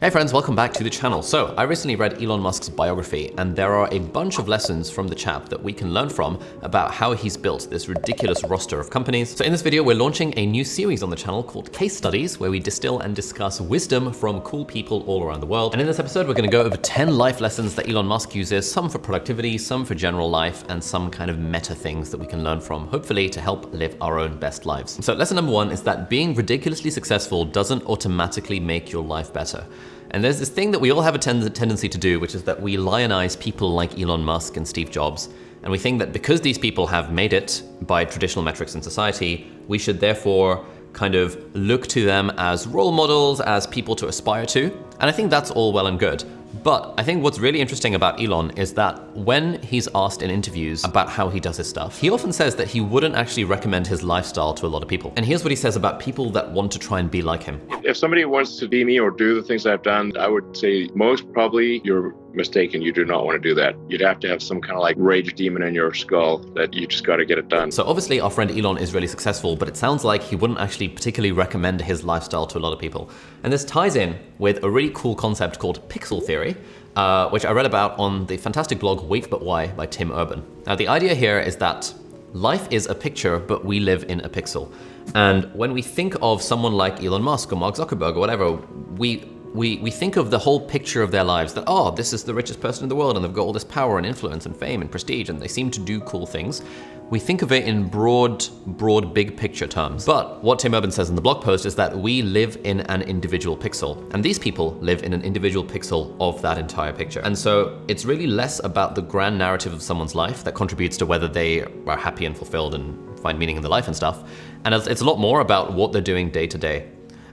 Hey friends, welcome back to the channel. So, I recently read Elon Musk's biography, and there are a bunch of lessons from the chap that we can learn from about how he's built this ridiculous roster of companies. So in this video, we're launching a new series on the channel called Case Studies, where we distill and discuss wisdom from cool people all around the world. And in this episode, we're gonna go over 10 life lessons that Elon Musk uses, some for productivity, some for general life, and some kind of meta things that we can learn from, hopefully to help live our own best lives. So lesson number one is that being ridiculously successful doesn't automatically make your life better. And there's this thing that we all have a tendency to do, which is that we lionize people like Elon Musk and Steve Jobs. And we think that because these people have made it by traditional metrics in society, we should therefore kind of look to them as role models, as people to aspire to. And I think that's all well and good. But I think what's really interesting about Elon is that when he's asked in interviews about how he does his stuff, he often says that he wouldn't actually recommend his lifestyle to a lot of people. And here's what he says about people that want to try and be like him. If somebody wants to be me or do the things I've done, I would say most probably you're mistaken. You do not want to do that. You'd have to have some kind of like rage demon in your skull that you just got to get it done. So obviously our friend Elon is really successful, but it sounds like he wouldn't actually particularly recommend his lifestyle to a lot of people. And this ties in with a really cool concept called pixel theory, which I read about on the fantastic blog Wait But Why by Tim Urban. Now the idea here is that life is a picture, but we live in a pixel. And when we think of someone like Elon Musk or Mark Zuckerberg or whatever, we think of the whole picture of their lives that, oh, this is the richest person in the world and they've got all this power and influence and fame and prestige and they seem to do cool things. We think of it in broad, big picture terms. But what Tim Urban says in the blog post is that we live in an individual pixel, and these people live in an individual pixel of that entire picture. And so it's really less about the grand narrative of someone's life that contributes to whether they are happy and fulfilled and find meaning in their life and stuff. And it's a lot more about what they're doing day to day.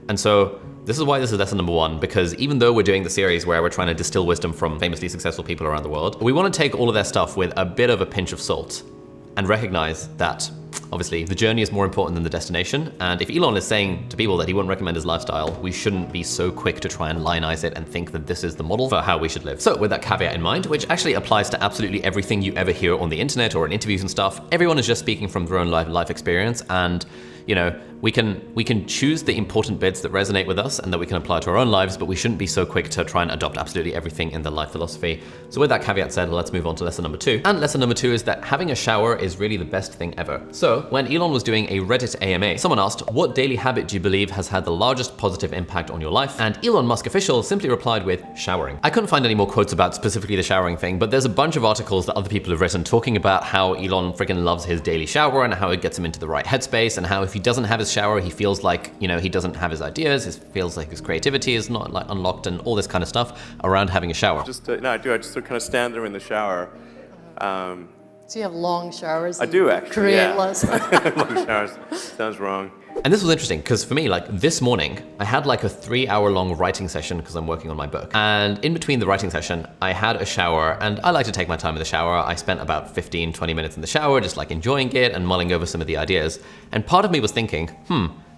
And so this is why this is lesson number one, because even though we're doing the series where we're trying to distill wisdom from famously successful people around the world, we want to take all of their stuff with a bit of a pinch of salt and recognize that obviously the journey is more important than the destination. And if Elon is saying to people that he wouldn't recommend his lifestyle, we shouldn't be so quick to try and lionize it and think that this is the model for how we should live. So with that caveat in mind, which actually applies to absolutely everything you ever hear on the internet or in interviews and stuff, everyone is just speaking from their own life experience. And you know, we can choose the important bits that resonate with us and that we can apply to our own lives, but we shouldn't be so quick to try and adopt absolutely everything in the life philosophy. So with that caveat said, let's move on to lesson number two. And lesson number two is that having a shower is really the best thing ever. So when Elon was doing a Reddit AMA, someone asked, what daily habit do you believe has had the largest positive impact on your life? And Elon Musk official simply replied with showering. I couldn't find any more quotes about specifically the showering thing, but there's a bunch of articles that other people have written talking about how Elon freaking loves his daily shower and how it gets him into the right headspace, and how if he doesn't have his shower, he feels like, you know, he doesn't have his ideas, he feels like his creativity is not like unlocked and all this kind of stuff around having a shower. No, I do. I just kind of stand there in the shower. So you have long showers? I do actually, create-less. Long showers. Sounds wrong. And this was interesting because for me, like this morning, I had like a 3-hour-long writing session because I'm working on my book. And in between the writing session, I had a shower, and I like to take my time in the shower. I spent about 15-20 minutes in the shower, just like enjoying it and mulling over some of the ideas. And part of me was thinking,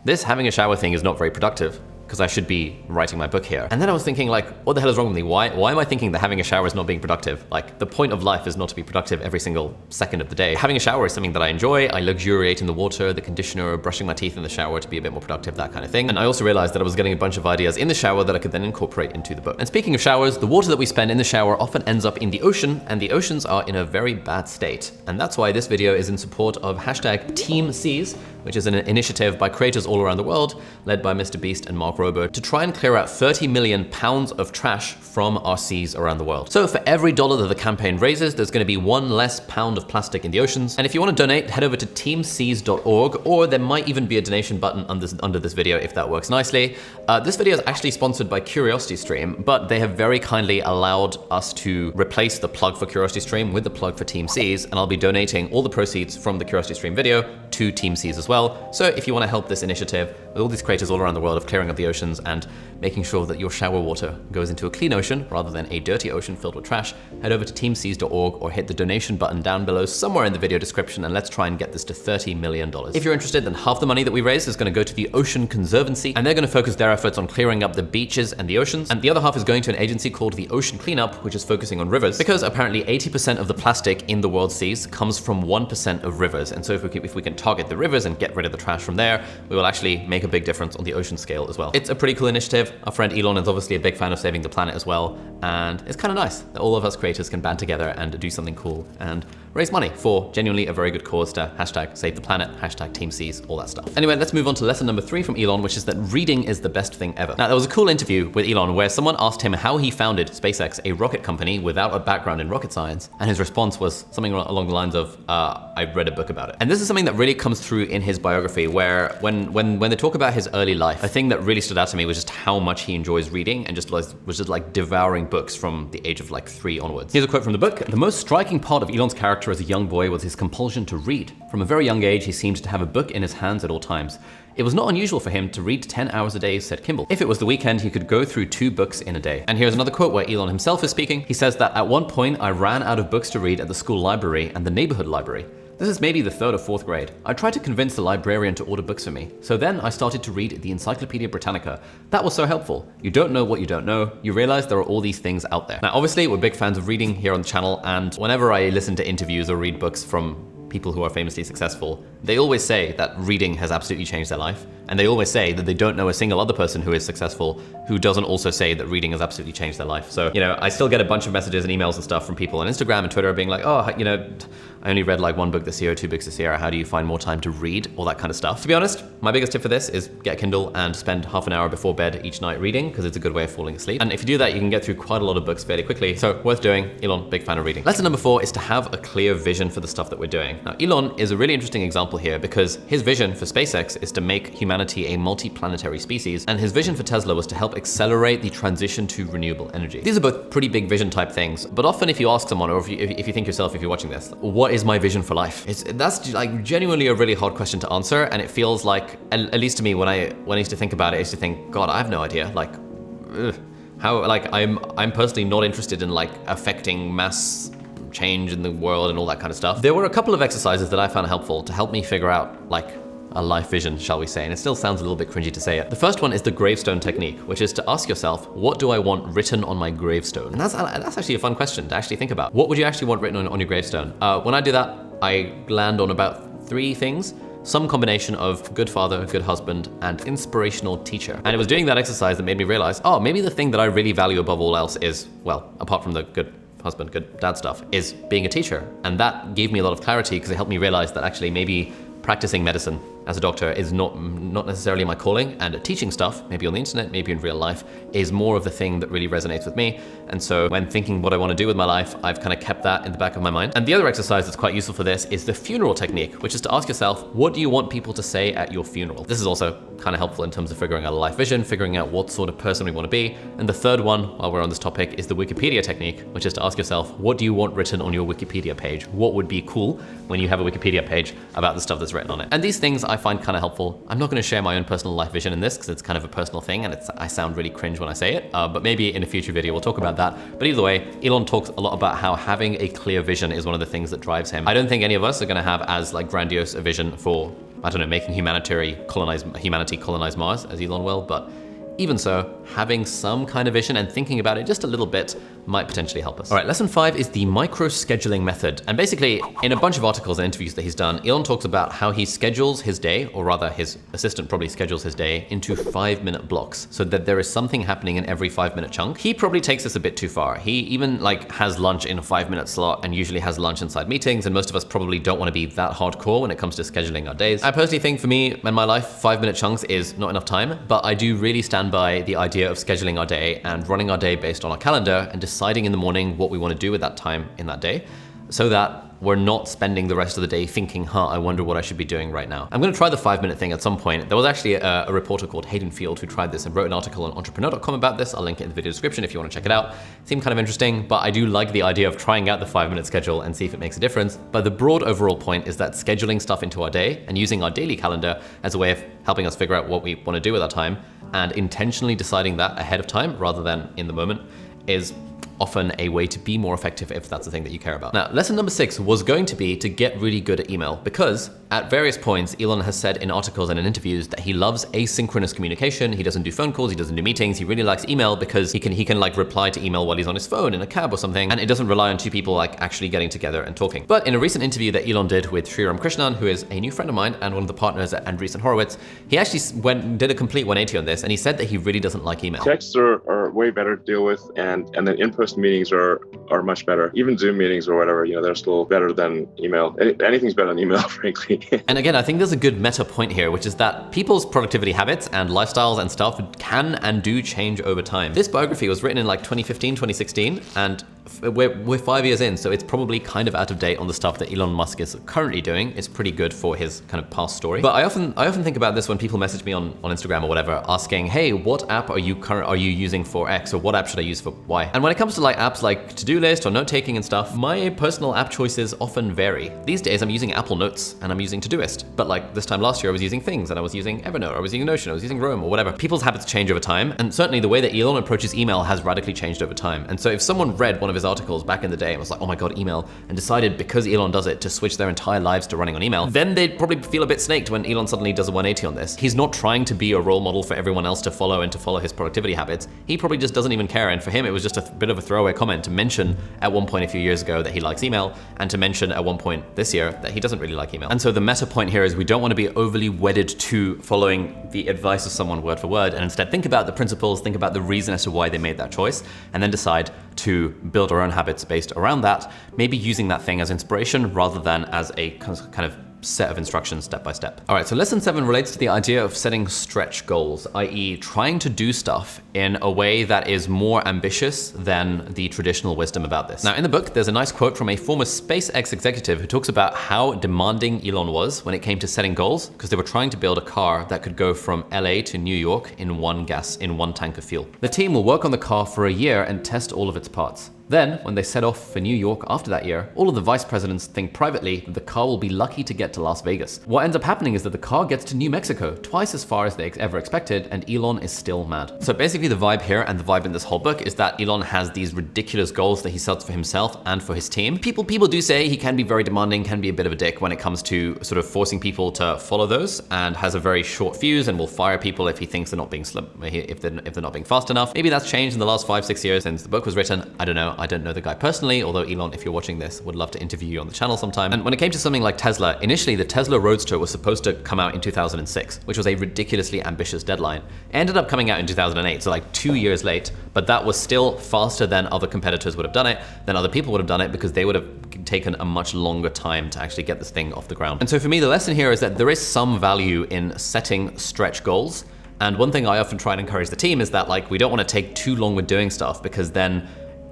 this having a shower thing is not very productive, because I should be writing my book here. And then I was thinking like, what the hell is wrong with me? Why am I thinking that having a shower is not being productive? Like the point of life is not to be productive every single second of the day. Having a shower is something that I enjoy. I luxuriate in the water, the conditioner, brushing my teeth in the shower to be a bit more productive, that kind of thing. And I also realized that I was getting a bunch of ideas in the shower that I could then incorporate into the book. And speaking of showers, the water that we spend in the shower often ends up in the ocean, and the oceans are in a very bad state. And that's why this video is in support of hashtag Team Seas, which is an initiative by creators all around the world, led by Mr. Beast and Mark Rober, to try and clear out 30 million pounds of trash from our seas around the world. So for every dollar that the campaign raises, there's gonna be one less pound of plastic in the oceans. And if you wanna donate, head over to teamseas.org, or there might even be a donation button under this video if that works nicely. This video is actually sponsored by CuriosityStream, but they have very kindly allowed us to replace the plug for CuriosityStream with the plug for Team Seas, and I'll be donating all the proceeds from the CuriosityStream video to Team Seas as well. So if you wanna help this initiative with all these creators all around the world of clearing up the oceans and making sure that your shower water goes into a clean ocean rather than a dirty ocean filled with trash, head over to teamseas.org or hit the donation button down below somewhere in the video description, and let's try and get this to $30 million. If you're interested, then half the money that we raise is gonna go to the Ocean Conservancy, and they're gonna focus their efforts on clearing up the beaches and the oceans, and the other half is going to an agency called the Ocean Cleanup, which is focusing on rivers, because apparently 80% of the plastic in the world's seas comes from 1% of rivers. And so if we can target the rivers and get rid of the trash from there, we will actually make a big difference on the ocean scale as well. It's a pretty cool initiative. Our friend Elon is obviously a big fan of saving the planet as well, and it's kind of nice that all of us creators can band together and do something cool and raise money for genuinely a very good cause to hashtag save the planet, hashtag Team Seas, all that stuff. Anyway, let's move on to lesson number 3 from Elon, which is that reading is the best thing ever. Now, there was a cool interview with Elon where someone asked him how he founded SpaceX, a rocket company without a background in rocket science, and his response was something along the lines of, I read a book about it. And this is something that really comes through in his biography, where when they talk about his early life, a thing that really stood out to me was just how much he enjoys reading and was just like devouring books from the age of like 3 onwards. Here's a quote from the book. The most striking part of Elon's character as a young boy was his compulsion to read. From a very young age, he seemed to have a book in his hands at all times. It was not unusual for him to read 10 hours a day, said Kimball. If it was the weekend, he could go through 2 books in a day. And here's another quote where Elon himself is speaking. He says that at one point, I ran out of books to read at the school library and the neighborhood library. This is maybe the 3rd or 4th grade. I tried to convince the librarian to order books for me. So then I started to read the Encyclopedia Britannica. That was so helpful. You don't know what you don't know. You realize there are all these things out there. Now, obviously, we're big fans of reading here on the channel, and whenever I listen to interviews or read books from people who are famously successful, they always say that reading has absolutely changed their life. And they always say that they don't know a single other person who is successful who doesn't also say that reading has absolutely changed their life. So, I still get a bunch of messages and emails and stuff from people on Instagram and Twitter being like, oh, I only read like 1 book this year, 2 books this year. How do you find more time to read? All that kind of stuff. To be honest, my biggest tip for this is get a Kindle and spend half an hour before bed each night reading, because it's a good way of falling asleep. And if you do that, you can get through quite a lot of books fairly quickly. So worth doing. Elon, big fan of reading. Lesson number 4 is to have a clear vision for the stuff that we're doing. Now, Elon is a really interesting example here because his vision for SpaceX is to make humanity a multi-planetary species, and his vision for Tesla was to help accelerate the transition to renewable energy. These are both pretty big vision type things, but often if you ask someone, or if you think yourself, if you're watching this, what is my vision for life? That's like genuinely a really hard question to answer, and it feels like, at least to me, when I used to think about it, I used to think, God, I have no idea. Like, how? Like, I'm personally not interested in like affecting mass change in the world and all that kind of stuff. There were a couple of exercises that I found helpful to help me figure out like a life vision, shall we say, and it still sounds a little bit cringy to say it. The first one is the gravestone technique, which is to ask yourself, what do I want written on my gravestone? And that's actually a fun question to actually think about. What would you actually want written on your gravestone? When I do that, I land on about 3 things. Some combination of good father, good husband, and inspirational teacher. And it was doing that exercise that made me realize, oh, maybe the thing that I really value above all else is, well, apart from the good husband, good dad stuff, is being a teacher. And that gave me a lot of clarity because it helped me realize that actually maybe practicing medicine as a doctor is not necessarily my calling, and teaching stuff, maybe on the internet, maybe in real life, is more of the thing that really resonates with me. And so when thinking what I want to do with my life, I've kind of kept that in the back of my mind. And the other exercise that's quite useful for this is the funeral technique, which is to ask yourself, what do you want people to say at your funeral? This is also kind of helpful in terms of figuring out a life vision, figuring out what sort of person we want to be. And the third one, while we're on this topic, is the Wikipedia technique, which is to ask yourself, what do you want written on your Wikipedia page? What would be cool when you have a Wikipedia page about the stuff that's written on it? And these things I find kind of helpful. I'm not going to share my own personal life vision in this because it's kind of a personal thing and I sound really cringe when I say it, but maybe in a future video we'll talk about that. But either way, Elon talks a lot about how having a clear vision is one of the things that drives him. I don't think any of us are going to have as like grandiose a vision for, I don't know, making humanity colonize Mars as Elon will, but even so, having some kind of vision and thinking about it just a little bit might potentially help us. All right, lesson 5 is the micro-scheduling method. And basically, in a bunch of articles and interviews that he's done, Elon talks about how he schedules his day, or rather his assistant probably schedules his day, into 5-minute blocks, so that there is something happening in every 5-minute chunk. He probably takes this a bit too far. He even like has lunch in a 5-minute slot and usually has lunch inside meetings, and most of us probably don't want to be that hardcore when it comes to scheduling our days. I personally think for me and my life, 5-minute chunks is not enough time, but I do really stand by the idea of scheduling our day and running our day based on our calendar and deciding in the morning what we want to do with that time in that day, so that we're not spending the rest of the day thinking, I wonder what I should be doing right now. I'm going to try the 5-minute thing at some point. There was actually a reporter called Hayden Field who tried this and wrote an article on entrepreneur.com about this. I'll link it in the video description if you want to check it out. It seemed kind of interesting, but I do like the idea of trying out the 5-minute schedule and see if it makes a difference. But the broad overall point is that scheduling stuff into our day and using our daily calendar as a way of helping us figure out what we want to do with our time and intentionally deciding that ahead of time rather than in the moment is often a way to be more effective if that's the thing that you care about. Now, lesson number 6 was going to be to get really good at email, because at various points, Elon has said in articles and in interviews that he loves asynchronous communication. He doesn't do phone calls, he doesn't do meetings. He really likes email because he can like reply to email while he's on his phone in a cab or something, and it doesn't rely on two people like actually getting together and talking. But in a recent interview that Elon did with Sriram Krishnan, who is a new friend of mine and one of the partners at Andreessen Horowitz, he actually did a complete 180 on this, and he said that he really doesn't like email. Texts are way better to deal with, and then in-person meetings are much better. Even Zoom meetings or whatever, they're still better than email. Anything's better than email, frankly. And again, I think there's a good meta point here, which is that people's productivity habits and lifestyles and stuff can and do change over time. This biography was written in like 2015, 2016, and we're 5 years in, so it's probably kind of out of date on the stuff that Elon Musk is currently doing. It's pretty good for his kind of past story. But I often think about this when people message me on Instagram or whatever, asking, hey, what app are you using for X, or what app should I use for Y? And when it comes to like apps like to-do list or note-taking and stuff, my personal app choices often vary. These days I'm using Apple Notes and I'm using Todoist. But like this time last year I was using Things and I was using Evernote, I was using Notion, I was using Roam or whatever. People's habits change over time, and certainly the way that Elon approaches email has radically changed over time. And so if someone read one of his articles back in the day and was like, oh my god, email, and decided because Elon does it to switch their entire lives to running on email, then they'd probably feel a bit snaked when Elon suddenly does a 180 on this. He's not trying to be a role model for everyone else to follow and to follow his productivity habits. He probably just doesn't even care, and for him it was just a bit of a throwaway comment to mention at one point a few years ago that he likes email, and to mention at one point this year that he doesn't really like email. And so the meta point here is we don't want to be overly wedded to following the advice of someone word for word, and instead think about the principles, think about the reason as to why they made that choice, and then decide to build our own habits based around that, maybe using that thing as inspiration rather than as a kind of set of instructions step by step. All right, so lesson 7 relates to the idea of setting stretch goals, i.e. trying to do stuff in a way that is more ambitious than the traditional wisdom about this. Now in the book, there's a nice quote from a former SpaceX executive who talks about how demanding Elon was when it came to setting goals, because they were trying to build a car that could go from LA to New York in one tank of fuel. The team will work on the car for a year and test all of its parts. Then, when they set off for New York after that year, all of the vice presidents think privately that the car will be lucky to get to Las Vegas. What ends up happening is that the car gets to New Mexico, twice as far as they ever expected, and Elon is still mad. So basically the vibe here, and the vibe in this whole book, is that Elon has these ridiculous goals that he sets for himself and for his team. People do say he can be very demanding, can be a bit of a dick when it comes to sort of forcing people to follow those, and has a very short fuse and will fire people if he thinks they're not being if they're not being fast enough. Maybe that's changed in the last 5-6 years since the book was written. I don't know. I don't know the guy personally, although Elon, if you're watching this, would love to interview you on the channel sometime. And when it came to something like Tesla, initially the Tesla Roadster was supposed to come out in 2006, which was a ridiculously ambitious deadline. It ended up coming out in 2008, so like 2 years late, but that was still faster than other competitors would have done it, than other people would have done it, because they would have taken a much longer time to actually get this thing off the ground. And so for me, the lesson here is that there is some value in setting stretch goals. And one thing I often try and encourage the team is that like we don't want to take too long with doing stuff, because then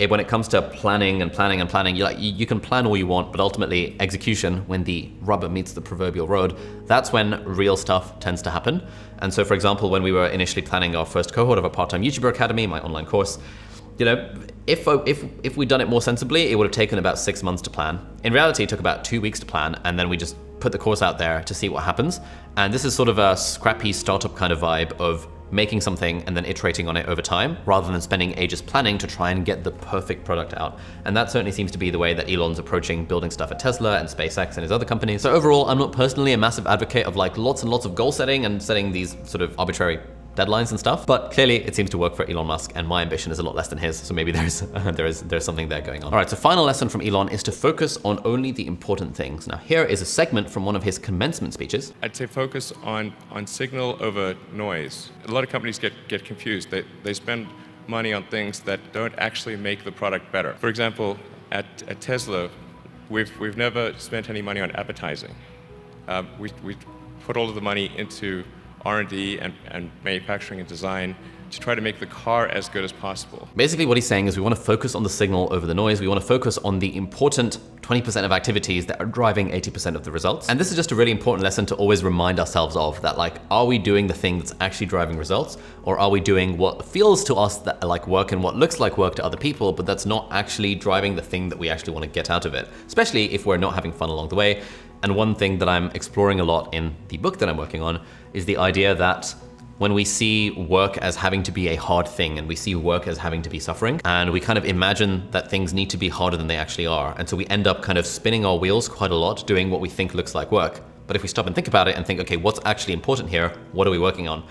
when it comes to planning, you can plan all you want, but ultimately execution, when the rubber meets the proverbial road, that's when real stuff tends to happen. And so for example, when we were initially planning our first cohort of a part-time YouTuber Academy, my online course, if we'd done it more sensibly, it would have taken about 6 months to plan. In reality, it took about 2 weeks to plan, and then we just put the course out there to see what happens. And this is sort of a scrappy startup kind of vibe of making something and then iterating on it over time, rather than spending ages planning to try and get the perfect product out. And that certainly seems to be the way that Elon's approaching building stuff at Tesla and SpaceX and his other companies. So overall, I'm not personally a massive advocate of like lots and lots of goal setting and setting these sort of arbitrary deadlines and stuff, but clearly it seems to work for Elon Musk, and my ambition is a lot less than his, so maybe there's something there going on. All right, so final lesson from Elon is to focus on only the important things. Now here is a segment from one of his commencement speeches. I'd say focus on signal over noise. A lot of companies get confused. They spend money on things that don't actually make the product better. For example, at Tesla, we've never spent any money on advertising. We put all of the money into R&D and manufacturing and design to try to make the car as good as possible. Basically what he's saying is we want to focus on the signal over the noise. We want to focus on the important 20% of activities that are driving 80% of the results. And this is just a really important lesson to always remind ourselves of, that like, are we doing the thing that's actually driving results? Or are we doing what feels to us that like work and what looks like work to other people, but that's not actually driving the thing that we actually want to get out of it, especially if we're not having fun along the way. And one thing that I'm exploring a lot in the book that I'm working on is the idea that when we see work as having to be a hard thing and we see work as having to be suffering, and we kind of imagine that things need to be harder than they actually are. And so we end up kind of spinning our wheels quite a lot doing what we think looks like work. But if we stop and think about it and think, okay, what's actually important here? What are we working on?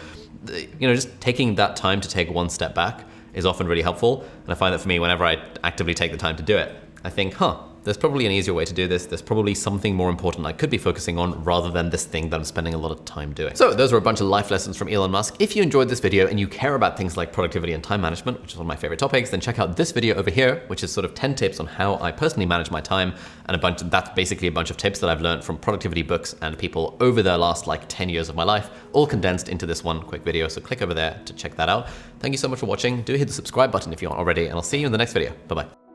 You know, just taking that time to take one step back is often really helpful. And I find that for me, whenever I actively take the time to do it, I think, there's probably an easier way to do this. There's probably something more important I could be focusing on rather than this thing that I'm spending a lot of time doing. So those were a bunch of life lessons from Elon Musk. If you enjoyed this video and you care about things like productivity and time management, which is one of my favorite topics, then check out this video over here, which is sort of 10 tips on how I personally manage my time, and that's basically a bunch of tips that I've learned from productivity books and people over the last like 10 years of my life, all condensed into this one quick video. So click over there to check that out. Thank you so much for watching. Do hit the subscribe button if you aren't already, and I'll see you in the next video. Bye-bye.